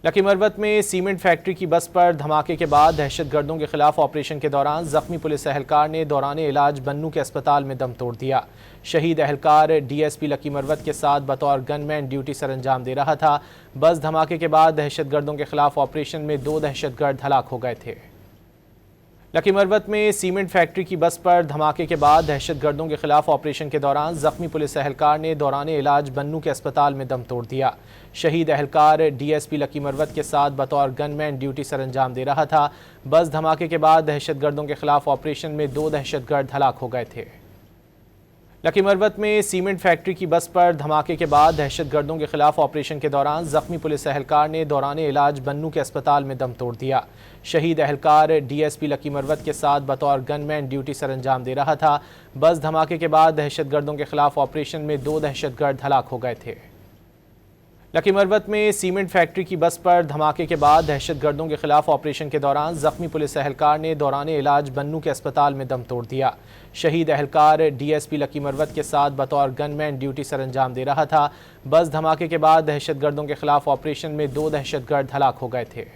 Lucky Marwat में cement factory की बस पर धमाके के बाद दहशतगर्दों के खिलाफ ऑपरेशन के दौरान जख्मी पुलिस एहलकार ने दौरान इलाज बन्नू के अस्पताल में दम तोड़ दिया। शहीद एहलकार डीएसपी लकी मरवत के साथ बतौर गनमैन ड्यूटी सर अंजाम दे रहा था। बस धमाके के बाद दहशतगर्दों के खिलाफ ऑपरेशन में 2 दहशतगर्द हलाक हो गए थे। लकी मरवत में सीमेंट फैक्ट्री की बस पर धमाके के बाद दहशतगर्दों के खिलाफ ऑपरेशन के दौरान जख्मी पुलिस एहलकार ने दौरान इलाज बन्नू के अस्पताल में दम तोड़ दिया। शहीद एहलकार डीएसपी लकी मरवत के साथ बतौर गनमैन ड्यूटी सर अंजाम दे रहा था। बस धमाके के बाद दहशतगर्दों के खिलाफ ऑपरेशन में 2 दहशतगर्द हलाक हो गए थे। लकी मरवत में सीमेंट फैक्ट्री की बस पर धमाके के बाद दहशतगर्दों के खिलाफ ऑपरेशन के दौरान जख्मी पुलिस एहलकार ने दौरान इलाज बन्नू के अस्पताल में दम तोड़ दिया। शहीद एहलकार डीएसपी लकी मरवत के साथ बतौर गनमैन ड्यूटी सर अंजाम दे रहा था। बस धमाके के बाद दहशतगर्दों के खिलाफ ऑपरेशन में 2 दहशतगर्द हलाक हो गए थे। लकी मरवत में सीमेंट फैक्ट्री की बस पर धमाके के बाद दहशतगर्दों के खिलाफ ऑपरेशन के दौरान जख्मी पुलिस एहलकार ने दौरान इलाज बन्नू के अस्पताल में दम तोड़ दिया। शहीद एहलकार डीएसपी लकी मरवत के साथ बतौर गनमैन ड्यूटी सर अंजाम दे रहा था। बस धमाके के बाद दहशतगर्दों के खिलाफ ऑपरेशन में 2 दहशतगर्द हलाक हो गए थे।